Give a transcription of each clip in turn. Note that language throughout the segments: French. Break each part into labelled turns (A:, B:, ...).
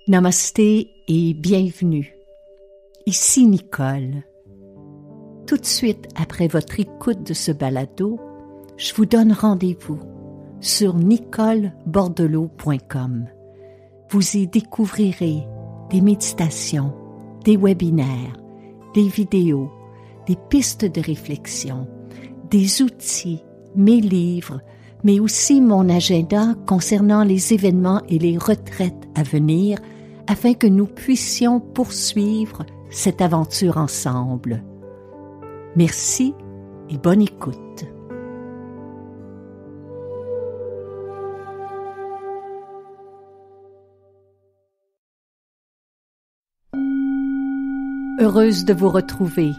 A: Namasté et bienvenue. Ici Nicole. Tout de suite après votre écoute de ce balado, je vous donne rendez-vous sur nicolebordelot.com. Vous y découvrirez des méditations, des webinaires, des vidéos, des pistes de réflexion, des outils, mes livres, mais aussi mon agenda concernant les événements et les retraites à venir afin que nous puissions poursuivre cette aventure ensemble. Merci et bonne écoute. Heureuse de vous retrouver.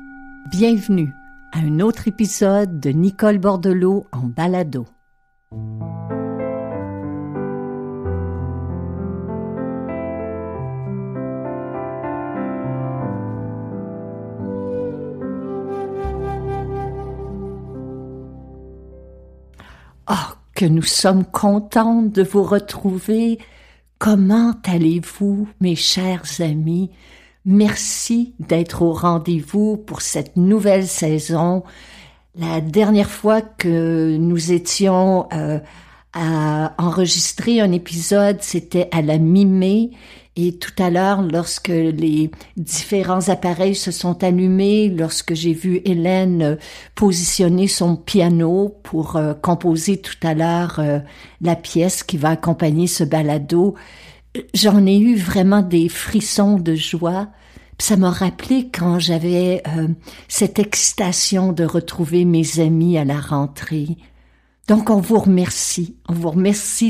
A: Bienvenue à un autre épisode de Nicole Bordelot en balado. Oh, que nous sommes contentes de vous retrouver. Comment allez-vous, mes chers amis? Merci d'être au rendez-vous pour cette nouvelle saison. La dernière fois que nous étions à enregistrer un épisode, c'était à la mi-mai. Et tout à l'heure, lorsque les différents appareils se sont allumés, lorsque j'ai vu Hélène positionner son piano pour composer tout à l'heure la pièce qui va accompagner ce balado, j'en ai eu vraiment des frissons de joie. Ça m'a rappelé quand j'avais cette excitation de retrouver mes amis à la rentrée. Donc on vous remercie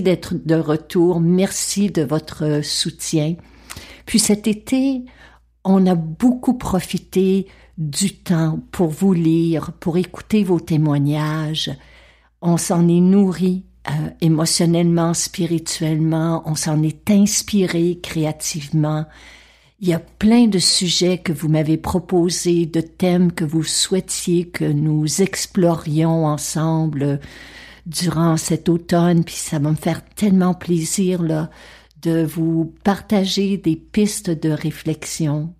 A: d'être de retour, merci de votre soutien. Puis cet été, on a beaucoup profité du temps pour vous lire, pour écouter vos témoignages. On s'en est nourri émotionnellement, spirituellement, on s'en est inspiré créativement. Il y a plein de sujets que vous m'avez proposés, de thèmes que vous souhaitiez que nous explorions ensemble durant cet automne, puis ça va me faire tellement plaisir là de vous partager des pistes de réflexion.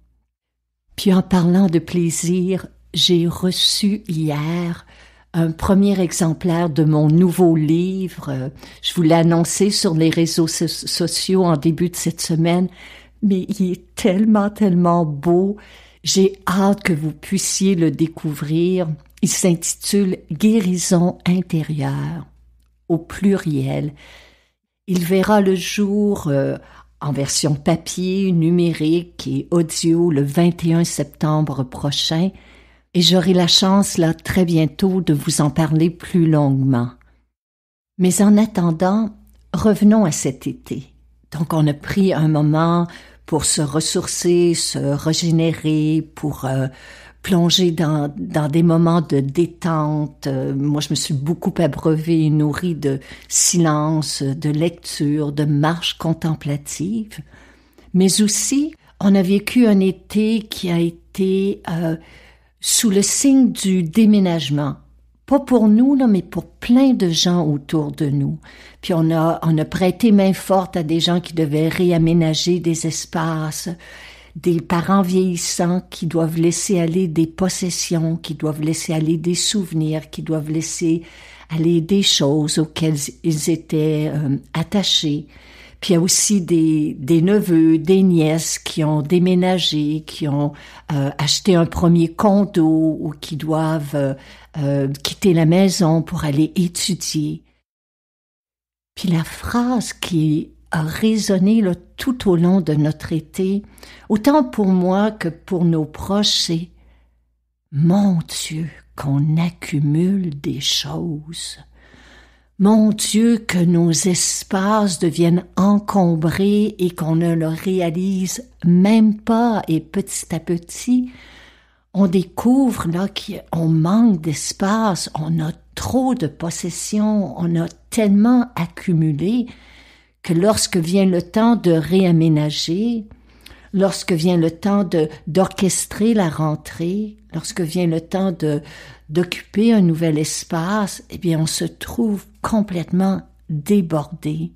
A: Puis en parlant de plaisir, j'ai reçu hier un premier exemplaire de mon nouveau livre. Je vous l'ai annoncé sur les réseaux sociaux en début de cette semaine, mais il est tellement beau. J'ai hâte que vous puissiez le découvrir. Il s'intitule « Guérison intérieure » au pluriel. Il verra le jour en version papier, numérique et audio le 21 septembre prochain et j'aurai la chance là très bientôt de vous en parler plus longuement. Mais en attendant, revenons à cet été. Donc on a pris un moment pour se ressourcer, se régénérer, pour plonger dans des moments de détente. Moi, je me suis beaucoup abreuvée et nourrie de silence, de lecture, de marche contemplative. Mais aussi, on a vécu un été qui a été sous le signe du déménagement. Pas pour nous, là, mais pour plein de gens autour de nous. Puis on a prêté main forte à des gens qui devaient réaménager des espaces, des parents vieillissants qui doivent laisser aller des possessions, qui doivent laisser aller des souvenirs, qui doivent laisser aller des choses auxquelles ils étaient attachés. Puis il y a aussi des neveux, des nièces qui ont déménagé, qui ont acheté un premier condo ou qui doivent quitter la maison pour aller étudier. Puis la phrase qui a résonné là, tout au long de notre été, autant pour moi que pour nos proches, c'est « Mon Dieu, qu'on accumule des choses !» Mon Dieu, que nos espaces deviennent encombrés et qu'on ne le réalise même pas et petit à petit, on découvre là qu'on manque d'espace, on a trop de possessions, on a tellement accumulé que lorsque vient le temps de réaménager, lorsque vient le temps d'orchestrer la rentrée, lorsque vient le temps d'occuper un nouvel espace, eh bien, on se trouve complètement débordé.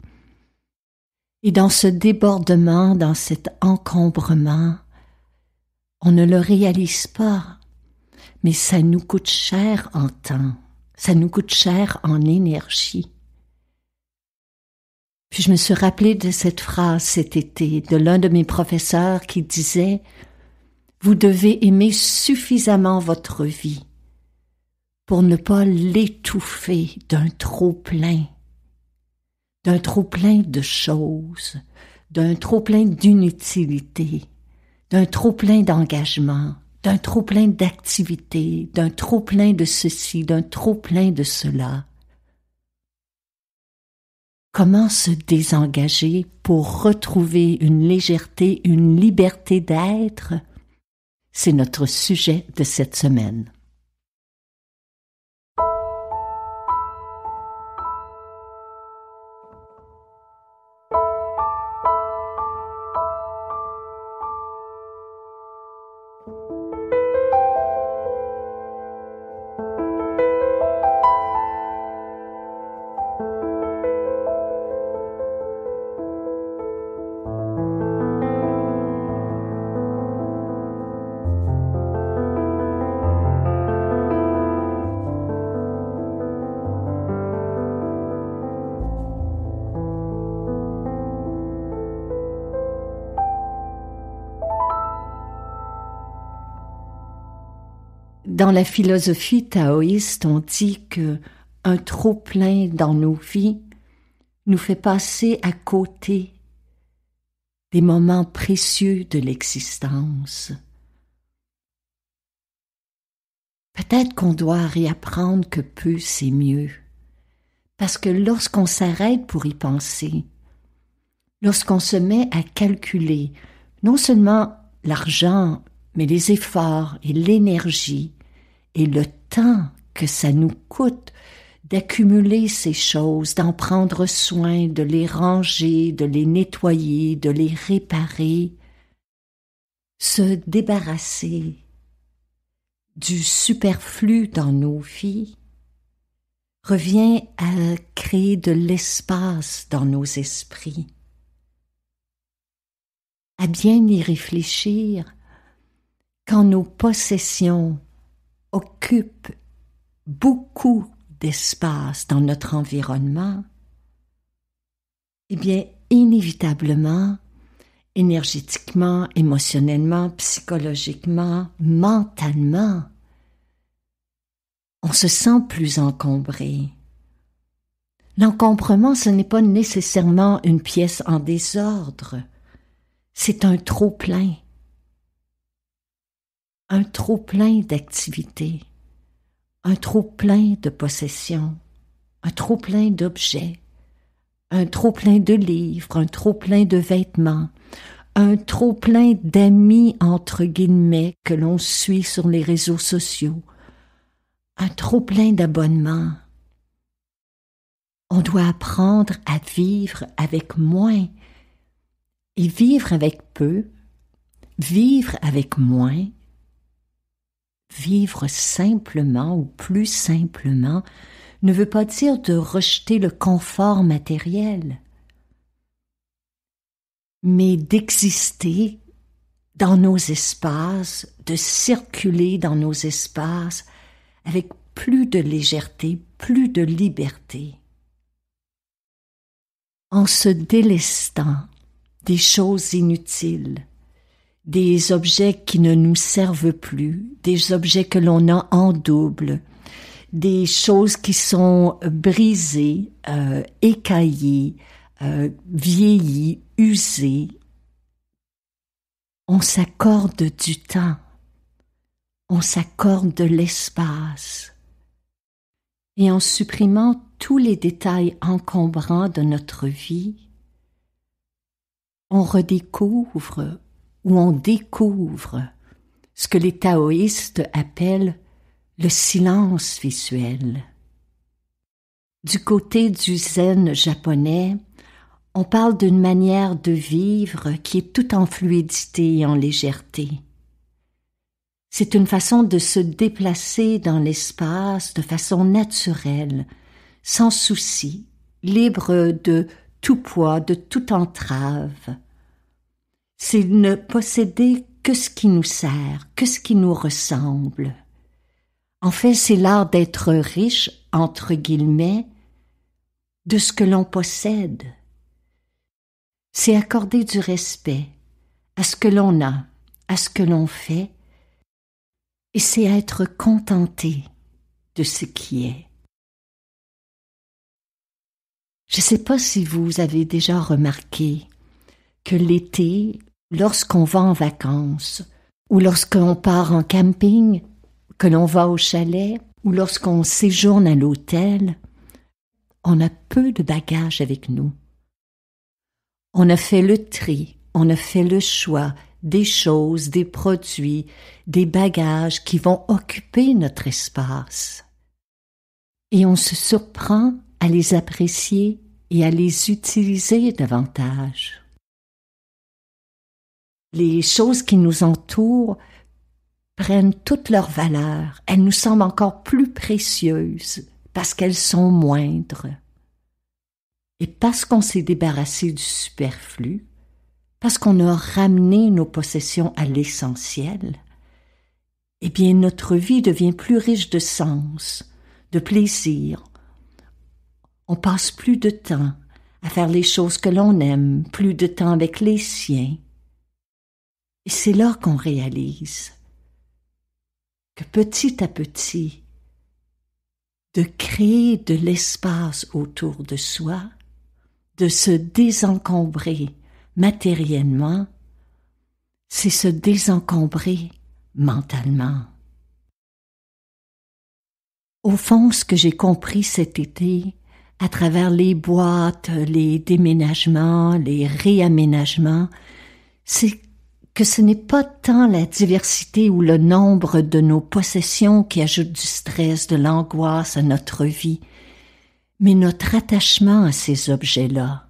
A: Et dans ce débordement, dans cet encombrement, on ne le réalise pas, mais ça nous coûte cher en temps, ça nous coûte cher en énergie. Puis je me suis rappelé de cette phrase cet été de l'un de mes professeurs qui disait « Vous devez aimer suffisamment votre vie pour ne pas l'étouffer d'un trop-plein de choses, d'un trop-plein d'inutilité, d'un trop-plein d'engagement, d'un trop-plein d'activités, d'un trop-plein de ceci, d'un trop-plein de cela. » Comment se désengager pour retrouver une légèreté, une liberté d'être? C'est notre sujet de cette semaine. Dans la philosophie taoïste, on dit que un trop-plein dans nos vies nous fait passer à côté des moments précieux de l'existence. Peut-être qu'on doit réapprendre que peu c'est mieux, parce que lorsqu'on s'arrête pour y penser, lorsqu'on se met à calculer non seulement l'argent, mais les efforts et l'énergie, et le temps que ça nous coûte d'accumuler ces choses, d'en prendre soin, de les ranger, de les nettoyer, de les réparer, se débarrasser du superflu dans nos vies revient à créer de l'espace dans nos esprits. À bien y réfléchir, quand nos possessions occupent beaucoup d'espace dans notre environnement, eh bien, inévitablement, énergétiquement, émotionnellement, psychologiquement, mentalement, on se sent plus encombré. L'encombrement, ce n'est pas nécessairement une pièce en désordre, c'est un trop-plein. Un trop-plein d'activités, un trop-plein de possessions, un trop-plein d'objets, un trop-plein de livres, un trop-plein de vêtements, un trop-plein d'amis entre guillemets que l'on suit sur les réseaux sociaux, un trop-plein d'abonnements. On doit apprendre à vivre avec moins et vivre avec peu, vivre avec moins. Vivre simplement ou plus simplement ne veut pas dire de rejeter le confort matériel, mais d'exister dans nos espaces, de circuler dans nos espaces avec plus de légèreté, plus de liberté. En se délestant des choses inutiles, des objets qui ne nous servent plus, des objets que l'on a en double, des choses qui sont brisées, écaillées, vieillies, usées. On s'accorde du temps, on s'accorde de l'espace. Et en supprimant tous les détails encombrants de notre vie, on redécouvre où on découvre ce que les taoïstes appellent le silence visuel. Du côté du zen japonais, on parle d'une manière de vivre qui est tout en fluidité et en légèreté. C'est une façon de se déplacer dans l'espace de façon naturelle, sans souci, libre de tout poids, de toute entrave. C'est ne posséder que ce qui nous sert, que ce qui nous ressemble. En fait, c'est l'art d'être riche, entre guillemets, de ce que l'on possède. C'est accorder du respect à ce que l'on a, à ce que l'on fait, et c'est être contenté de ce qui est. Je ne sais pas si vous avez déjà remarqué que l'été, lorsqu'on va en vacances, ou lorsqu'on part en camping, que l'on va au chalet, ou lorsqu'on séjourne à l'hôtel, on a peu de bagages avec nous. On a fait le tri, on a fait le choix des choses, des produits, des bagages qui vont occuper notre espace. Et on se surprend à les apprécier et à les utiliser davantage. Les choses qui nous entourent prennent toute leur valeur. Elles nous semblent encore plus précieuses parce qu'elles sont moindres. Et parce qu'on s'est débarrassé du superflu, parce qu'on a ramené nos possessions à l'essentiel, eh bien notre vie devient plus riche de sens, de plaisir. On passe plus de temps à faire les choses que l'on aime, plus de temps avec les siens. Et c'est là qu'on réalise que petit à petit, de créer de l'espace autour de soi, de se désencombrer matériellement, c'est se désencombrer mentalement. Au fond, ce que j'ai compris cet été, à travers les boîtes, les déménagements, les réaménagements, c'est que ce n'est pas tant la diversité ou le nombre de nos possessions qui ajoute du stress, de l'angoisse à notre vie, mais notre attachement à ces objets-là.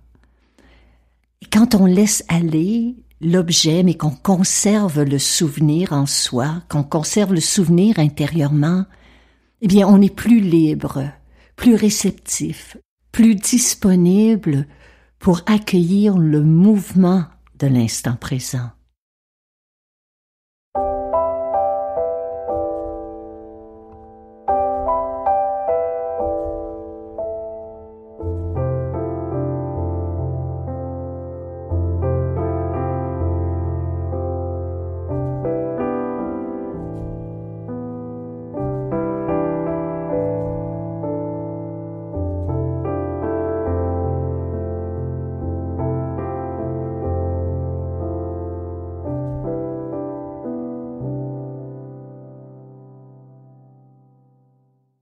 A: Et quand on laisse aller l'objet, mais qu'on conserve le souvenir en soi, qu'on conserve le souvenir intérieurement, eh bien, on est plus libre, plus réceptif, plus disponible pour accueillir le mouvement de l'instant présent.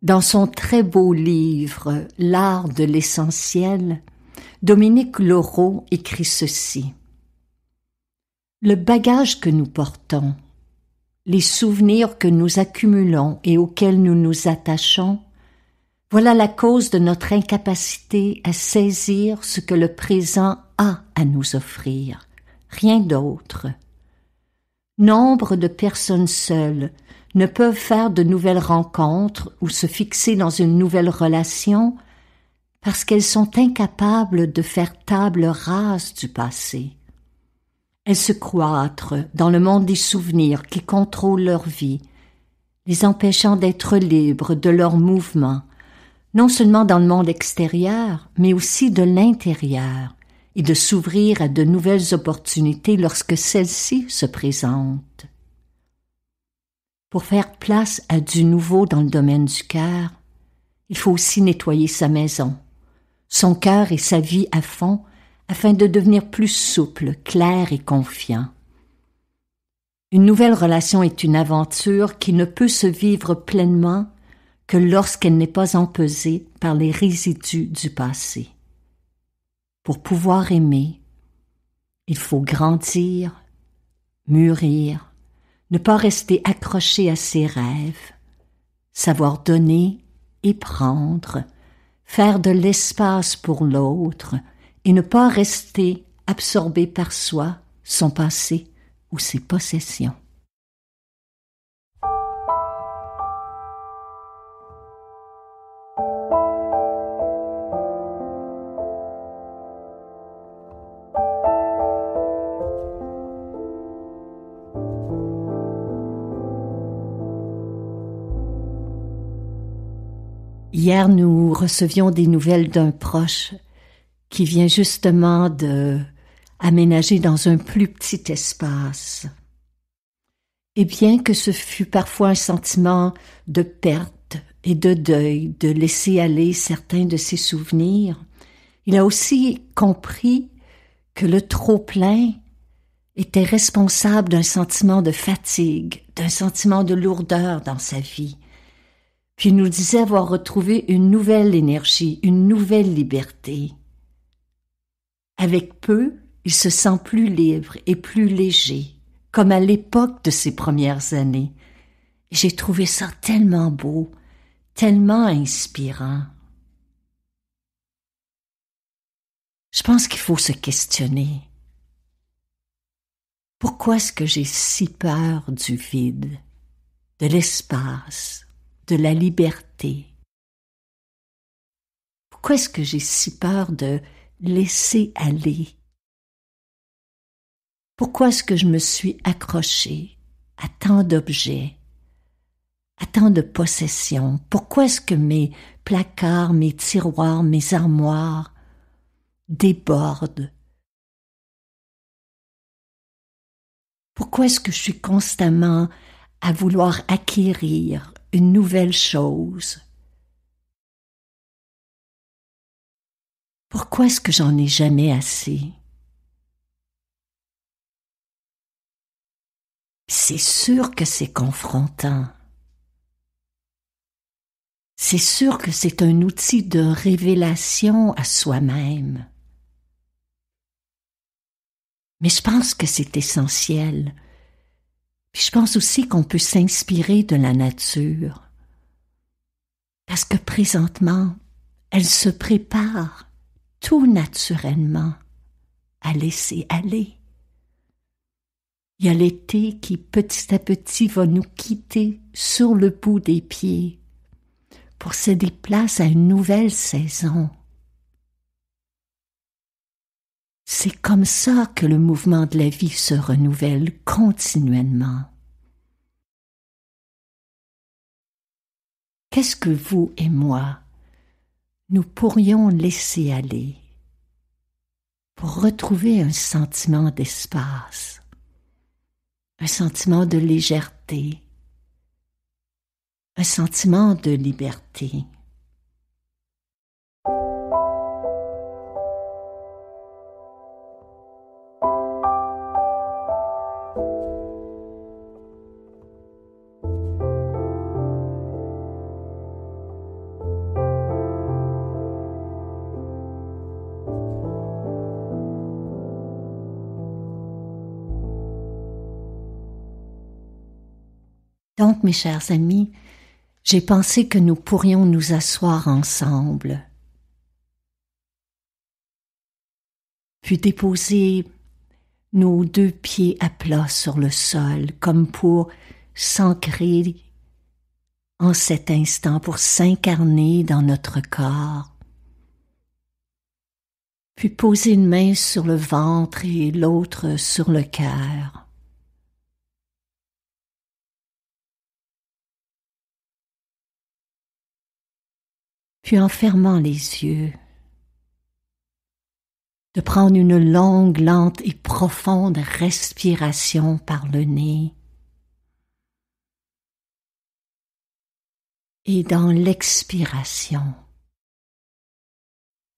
A: Dans son très beau livre « L'art de l'essentiel », Dominique Leroux écrit ceci. Le bagage que nous portons, les souvenirs que nous accumulons et auxquels nous nous attachons, voilà la cause de notre incapacité à saisir ce que le présent a à nous offrir, rien d'autre. Nombre de personnes seules ne peuvent faire de nouvelles rencontres ou se fixer dans une nouvelle relation parce qu'elles sont incapables de faire table rase du passé. Elles se cloîtrent dans le monde des souvenirs qui contrôlent leur vie, les empêchant d'être libres de leurs mouvements, non seulement dans le monde extérieur, mais aussi de l'intérieur, et de s'ouvrir à de nouvelles opportunités lorsque celles-ci se présentent. Pour faire place à du nouveau dans le domaine du cœur, il faut aussi nettoyer sa maison, son cœur et sa vie à fond, afin de devenir plus souple, clair et confiant. Une nouvelle relation est une aventure qui ne peut se vivre pleinement que lorsqu'elle n'est pas empesée par les résidus du passé. Pour pouvoir aimer, il faut grandir, mûrir, ne pas rester accroché à ses rêves, savoir donner et prendre, faire de l'espace pour l'autre et ne pas rester absorbé par soi, son passé ou ses possessions. Hier, nous recevions des nouvelles d'un proche qui vient justement de aménager dans un plus petit espace. Et bien que ce fût parfois un sentiment de perte et de deuil, de laisser aller certains de ses souvenirs, il a aussi compris que le trop-plein était responsable d'un sentiment de fatigue, d'un sentiment de lourdeur dans sa vie. Puis il nous disait avoir retrouvé une nouvelle énergie, une nouvelle liberté. Avec peu, il se sent plus libre et plus léger, comme à l'époque de ses premières années. J'ai trouvé ça tellement beau, tellement inspirant. Je pense qu'il faut se questionner. Pourquoi est-ce que j'ai si peur du vide, de l'espace, de la liberté? Pourquoi est-ce que j'ai si peur de laisser aller? Pourquoi est-ce que je me suis accrochée à tant d'objets, à tant de possessions? Pourquoi est-ce que mes placards, mes tiroirs, mes armoires débordent? Pourquoi est-ce que je suis constamment à vouloir acquérir une nouvelle chose? Pourquoi est-ce que j'en ai jamais assez? C'est sûr que c'est confrontant. C'est sûr que c'est un outil de révélation à soi-même. Mais je pense que c'est essentiel. Puis je pense aussi qu'on peut s'inspirer de la nature. Parce que présentement, elle se prépare tout naturellement à laisser aller. Il y a l'été qui petit à petit va nous quitter sur le bout des pieds pour céder place à une nouvelle saison. C'est comme ça que le mouvement de la vie se renouvelle continuellement. Qu'est-ce que vous et moi, nous pourrions laisser aller pour retrouver un sentiment d'espace, un sentiment de légèreté, un sentiment de liberté? Donc, mes chers amis, j'ai pensé que nous pourrions nous asseoir ensemble, puis déposer nos deux pieds à plat sur le sol, comme pour s'ancrer en cet instant, pour s'incarner dans notre corps. Puis poser une main sur le ventre et l'autre sur le cœur. Puis en fermant les yeux, de prendre une longue, lente et profonde respiration par le nez. Et dans l'expiration,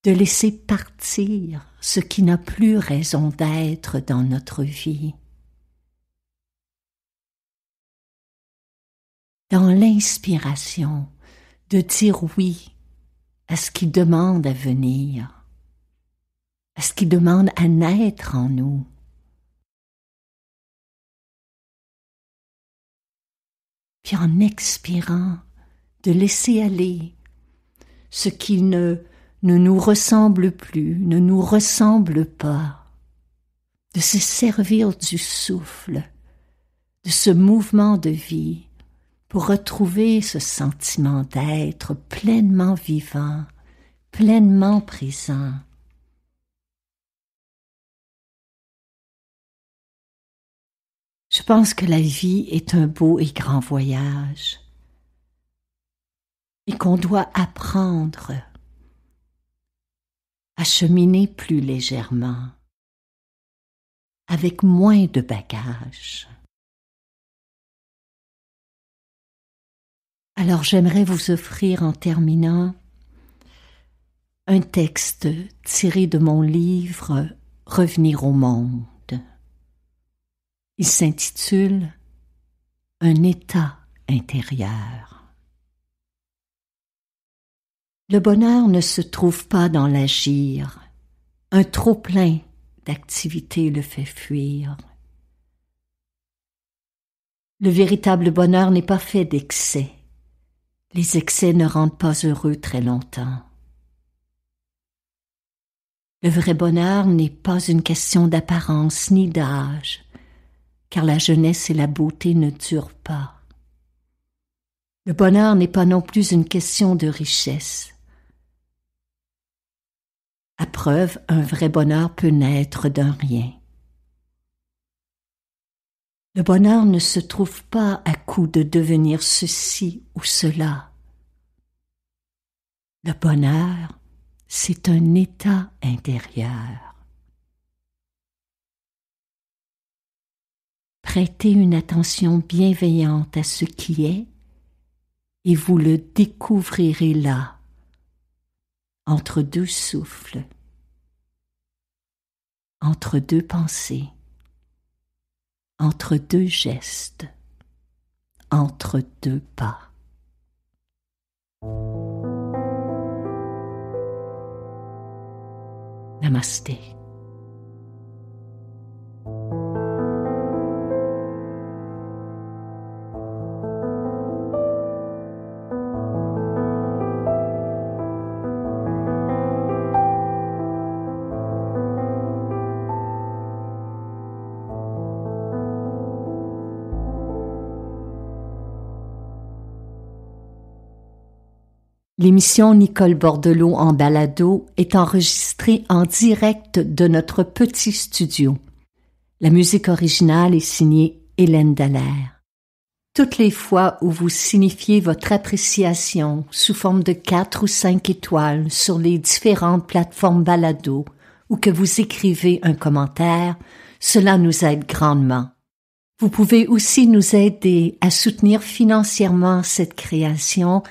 A: de laisser partir ce qui n'a plus raison d'être dans notre vie. Dans l'inspiration, de dire oui à ce qui demande à venir, à ce qui demande à naître en nous. Puis en expirant, de laisser aller ce qui ne nous ressemble plus, ne nous ressemble pas, de se servir du souffle, de ce mouvement de vie, pour retrouver ce sentiment d'être pleinement vivant, pleinement présent. Je pense que la vie est un beau et grand voyage. et qu'on doit apprendre à cheminer plus légèrement, avec moins de bagages. Alors j'aimerais vous offrir en terminant un texte tiré de mon livre « Revenir au monde ». Il s'intitule « Un état intérieur ». Le bonheur ne se trouve pas dans l'agir, un trop-plein d'activité le fait fuir. Le véritable bonheur n'est pas fait d'excès, les excès ne rendent pas heureux très longtemps. Le vrai bonheur n'est pas une question d'apparence ni d'âge, car la jeunesse et la beauté ne durent pas. Le bonheur n'est pas non plus une question de richesse. À preuve, un vrai bonheur peut naître d'un rien. Le bonheur ne se trouve pas à coup de devenir ceci ou cela. Le bonheur, c'est un état intérieur. Prêtez une attention bienveillante à ce qui est et vous le découvrirez là, entre deux souffles, entre deux pensées, entre deux gestes, entre deux pas. Namasté. L'émission Nicole Bordelot en balado est enregistrée en direct de notre petit studio. La musique originale est signée Hélène Dallaire. Toutes les fois où vous signifiez votre appréciation sous forme de 4 ou 5 étoiles sur les différentes plateformes balado ou que vous écrivez un commentaire, cela nous aide grandement. Vous pouvez aussi nous aider à soutenir financièrement cette création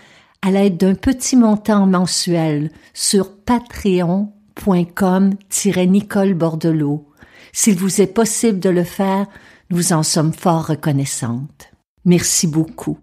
A: à l'aide d'un petit montant mensuel sur patreon.com/Nicole Bordelot. S'il vous est possible de le faire, nous en sommes fort reconnaissantes. Merci beaucoup.